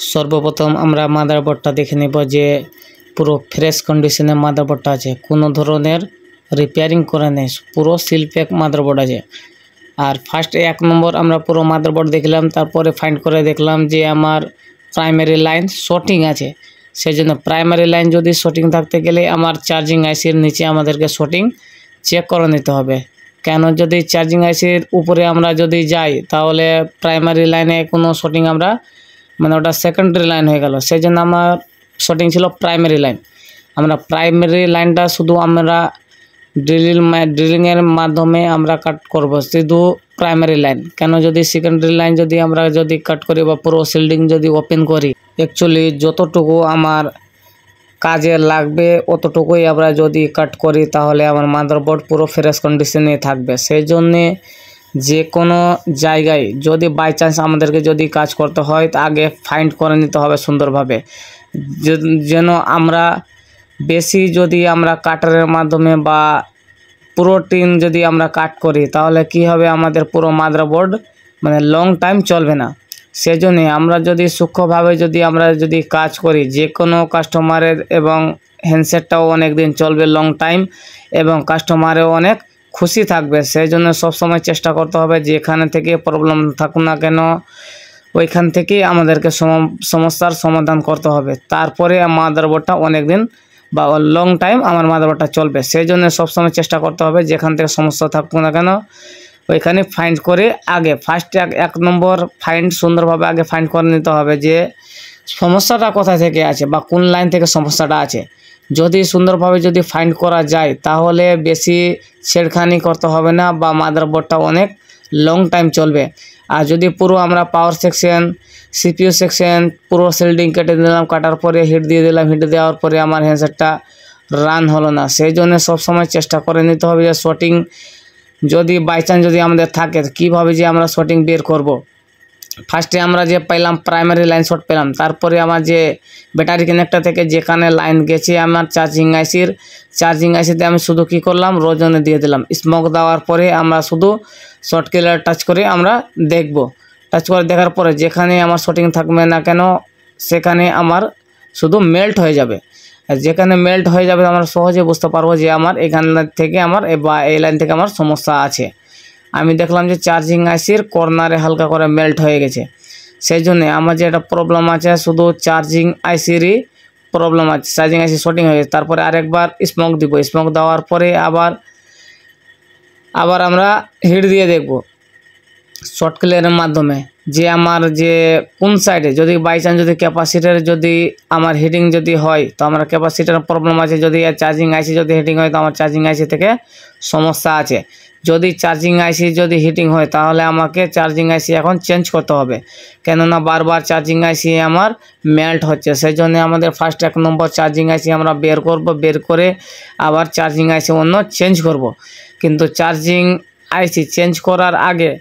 সর্বপ্রথম আমরা মাদারবোর্ডটা দেখে নেব যে পুরো ফ্রেশ কন্ডিশনে মাদারবোর্ডটা আছে, কোনো ধরনের রিপেয়ারিং করে নেই, পুরো সিল প্যাক মাদারবোর্ড আছে। আর ফার্স্ট 1 নম্বর আমরা পুরো মাদারবোর্ড দেখলাম, তারপরে ফাইন্ড করে দেখলাম যে আমার প্রাইমারি লাইন শর্টিং আছে। সেই জন্য প্রাইমারি লাইন যদি শর্টিং থাকতে গেলে আমার চার্জিং আইসির নিচে আমাদেরকে শর্টিং চেক করে নিতে হবে। কেন যদি চার্জিং আইসির উপরে আমরা যদি যাই তাহলে প্রাইমারি লাইনে কোনো শর্টিং আমরা মানে ওটা সেকেন্ডারি লাইন হয়ে গেল। সেই জন্য আমার শর্টিং ছিল প্রাইমারি লাইন। আমরা প্রাইমারি লাইনটা শুধু আমরা ড্রিলিংয়ের মাধ্যমে আমরা কাট করব শুধু প্রাইমারি লাইন। কেন যদি সেকেন্ডারি লাইন যদি আমরা যদি কাট করি বা পুরো শিল্ডিং যদি ওপেন করি, অ্যাকচুয়ালি যতটুকু আমার কাজে লাগবে অতটুকুই আমরা যদি কাট করি তাহলে আমার মাদারবোর্ড পুরো ফ্রেশ কন্ডিশনে থাকবে। সেই জন্যে যে কোনো জায়গায় যদি বাই চান্স আমাদেরকে যদি কাজ করতে হয় তা আগে ফাইন্ড করে নিতে হবে সুন্দরভাবে, যেন আমরা বেশি যদি আমরা কাটারের মাধ্যমে বা পুরো টিন যদি আমরা কাট করি তাহলে কি হবে, আমাদের পুরো মাদারবোর্ড মানে লং টাইম চলবে না। সেজন্যে আমরা যদি সূক্ষ্মভাবে যদি আমরা যদি কাজ করি যে কোনো কাস্টমারের এবং হ্যান্ডসেটটাও অনেক দিন চলবে লং টাইম এবং কাস্টমারেও অনেক খুশি থাকবে। সেই জন্য সবসময় চেষ্টা করতে হবে যেখানে থেকে প্রবলেম থাকুক না কেন ওইখান থেকেই আমাদেরকে সমস্যার সমাধান করতে হবে, তারপরে মাদারবোর্ডটা অনেক দিন বা লং টাইম আমার মাদারবোর্ডটা চলবে। সেই জন্য সবসময় চেষ্টা করতে হবে যেখান থেকে সমস্যা থাকুক না কেন ওইখানে ফাইন্ড করে আগে ফার্স্ট 1 নম্বর ফাইন্ড সুন্দরভাবে আগে ফাইন্ড করে নিতে হবে যে সমস্যাটা কোথা থেকে আছে বা কোন লাইন থেকে সমস্যাটা আছে। যদি সুন্দরভাবে যদি ফাইন্ড করা যায় তাহলে বেশি ছেড়খানি করতে হবে না বা মাদারবোর্ডটা অনেক লং টাইম চলবে। আর যদি পুরো আমরা পাওয়ার সেকশন সিপিইউ সেকশন পুরো শিল্ডিং কেটে দিলাম, কাটার পরে হিট দিয়ে দিলাম, হিট দেওয়ার পরে আমার হ্যান্ডসেটটা রান হলো না। সেই জন্য সবসময় চেষ্টা করে নিতে হবে যে শর্টিং যদি বাই চান্স যদি আমাদের থাকে কীভাবে যে আমরা শর্টিং বের করব। ফার্স্টে আমরা যে পেলাম প্রাইমারি লাইন শর্ট পেলাম, তারপরে আমার যে ব্যাটারি কানেক্টর থেকে যেখানে লাইন গেছে আমার চার্জিং আইসিতে আমি শুধু কি করলাম রোজনে দিয়ে দিলাম। স্মোক দেওয়ার পরে আমরা শুধু শর্ট কিলার টাচ করে আমরা দেখব, টাচ করে দেখার পরে যেখানে আমার শর্টিং থাকবে না কেন সেখানে আমার শুধু মেল্ট হয়ে যাবে। আর যেখানে মেল্ট হয়ে যাবে আমরা সহজে বুঝতে পারবো যে আমার এখান থেকে আমার বা এই লাইন থেকে আমার সমস্যা আছে। আমি দেখলাম যে চার্জিং আইসির কর্নারে হালকা করে মেল্ট হয়ে গেছে। সেই জন্যে আমার যে একটা প্রবলেম আছে শুধু চার্জিং আইসিরই প্রবলেম আছে, চার্জিং আইসি শর্টিং হয়ে গেছে। তারপরে আরেকবার স্মোক দিব, স্মোক দেওয়ার পরে আবার আমরা হিট দিয়ে দেখব শর্ট ক্লিয়ারের মাধ্যমে যে আমার যে কোন সাইডে যদি বাই চান্স যদি ক্যাপাসিটার যদি আমার হিটিং যদি হয় তো আমার ক্যাপাসিটার প্রবলেম আছে, যদি চার্জিং আইসি যদি হিটিং হয় তো আমার চার্জিং আইসি থেকে সমস্যা আছে। যদি চার্জিং আইসি যদি হিটিং হয় তাহলে আমাকে চার্জিং আইসি এখন চেঞ্জ করতে হবে, কেননা বারবার চার্জিং আইসি আমার মেল্ট হচ্ছে। সেই জন্য আমাদের ফার্স্ট 1 নম্বর চার্জিং আইসি আমরা বের করব, বের করে আবার চার্জিং আইসি অন্য চেঞ্জ করব। কিন্তু চার্জিং আইসি চেঞ্জ করার আগে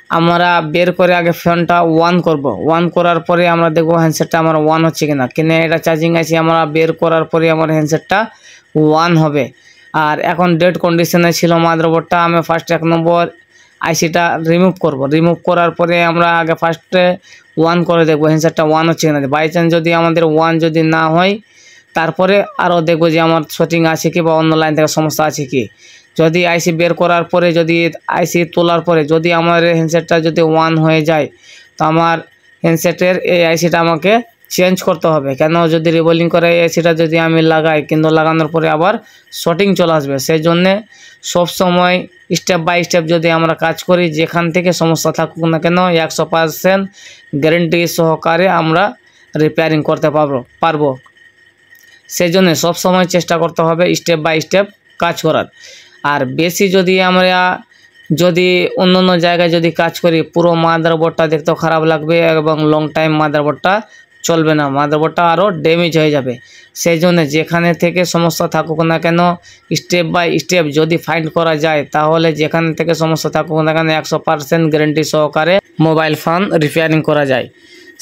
আমরা বের করে আগে ফ্যানটা অন করব, অন করার পরে আমরা দেখব হ্যান্ডসেটটা আমার অন হচ্ছে কিনা। কিনা এটা চার্জিং আইসি আমরা বের করার পরে আমার হ্যান্ডসেটটা অন হবে। আর এখন ডেড কন্ডিশনে ছিল মাদারবোর্ডটা, আমি ফার্স্ট 1 নম্বর আইসিটা রিমুভ করব, রিমুভ করার পরে আমরা আগে ফার্স্টে অন করে দেখব হ্যান্ডসেটটা অন হচ্ছে কিনা। বাই চান্স যদি আমাদের অন যদি না হয় তারপরে আরও দেখব যে আমার শর্টিং আছে কি বা অন্য লাইন থেকে সমস্যা আছে কি। যদি আইসি বের করার পরে যদি আইসি তোলার পরে যদি আমার হ্যান্ডসেটটা যদি অন হয়ে যায় তো আমার হ্যান্ডসেটের এই আইসিটা আমাকে চেঞ্জ করতে হবে। কেন যদি রিবোলিং করে এই আইসিটা যদি আমি লাগাই কিন্তু লাগানোর পরে আবার শর্টিং চলে আসবে। সেই জন্যে সবসময় স্টেপ বাই স্টেপ যদি আমরা কাজ করি যেখান থেকে সমস্যা থাকুক না কেন 100% গ্যারেন্টি সহকারে আমরা রিপেয়ারিং করতে পারবো। সেই জন্য সবসময় চেষ্টা করতে হবে স্টেপ বাই স্টেপ কাজ করার। আর বেশি যদি আমরা যদি অন্য জায়গায় যদি কাজ করি পুরো মাদারবোর্ডটা দেখতেও খারাপ লাগবে এবং লং টাইম মাদারবোর্ডটা চলবে না, মাদারবোর্ডটা আরও ড্যামেজ হয়ে যাবে। সেই জন্য যেখানে থেকে সমস্যা থাকুক না কেন স্টেপ বাই স্টেপ যদি ফাইন্ড করা যায় তাহলে যেখান থেকে সমস্যা থাকুক না কেন 100% গ্যারেন্টি সহকারে মোবাইল ফোন রিপেয়ারিং করা যায়।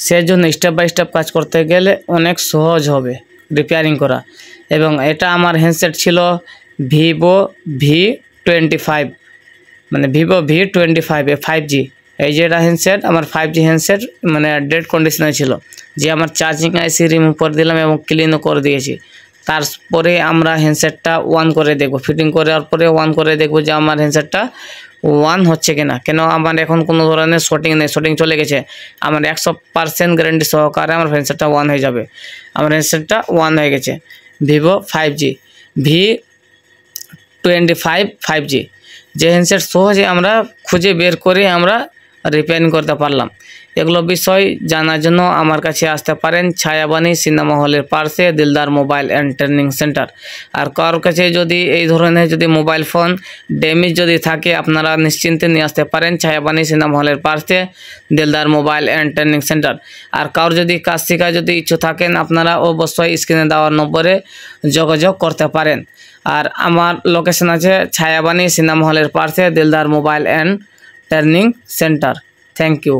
সেই জন্য স্টেপ বাই স্টেপ কাজ করতে গেলে অনেক সহজ হবে রিপেয়ারিং করা। এবং এটা আমার হ্যান্ডসেট ছিল ভিভো V25 মানে ভিভো V25 5G এই যে এটা হ্যান্ডসেট আমার 5G হ্যান্ডসেট মানে ডেড কন্ডিশনে ছিল, যে আমার চার্জিং আইসি রিমুভ করে দিলাম এবং ক্লিনও করে দিয়েছি। তারপরে আমরা হ্যান্ডসেটটা অন করে দেখব, ফিটিং করার পরে অন করে দেখব যে আমার হ্যান্ডসেটটা ওয়ান হচ্ছে কিনা। কেন আমার এখন কোনো ধরনের শর্টিং নেই, শর্টিং চলে গেছে। আমার 100% গ্যারেন্টি সহকারে আমার হ্যান্ডসেটটা ওয়ান হয়ে যাবে। আমার হ্যান্ডসেটটা ওয়ান হয়ে গেছে। ভিভো 5G V25 5G, যে হ্যান্ডসেট সহজে আমরা খুঁজে বের করে আমরা রিপেয়ারিং করতে পারলাম। এগুলো বিষয় জানার জন্য আমার কাছে আসতে পারেন ছায়াবাণী সিনেমা হলের পাশে Dildar mobile and training centre. আর কারোর কাছে যদি এই ধরনের যদি মোবাইল ফোন ড্যামেজ যদি থাকে আপনারা নিশ্চিন্তে নিয়ে আসতে পারেন ছায়াবাণী সিনেমা হলের পাশে Dildar mobile and training centre. আর কারোর যদি কাজ শেখার যদি ইচ্ছু থাকেন আপনারা অবশ্যই স্ক্রিনে দেওয়ার নম্বরে যোগাযোগ করতে পারেন। আর আমার লোকেশন আছে ছায়াবাণী সিনেমা হলের পাশে Dildar mobile and training centre. Thank you.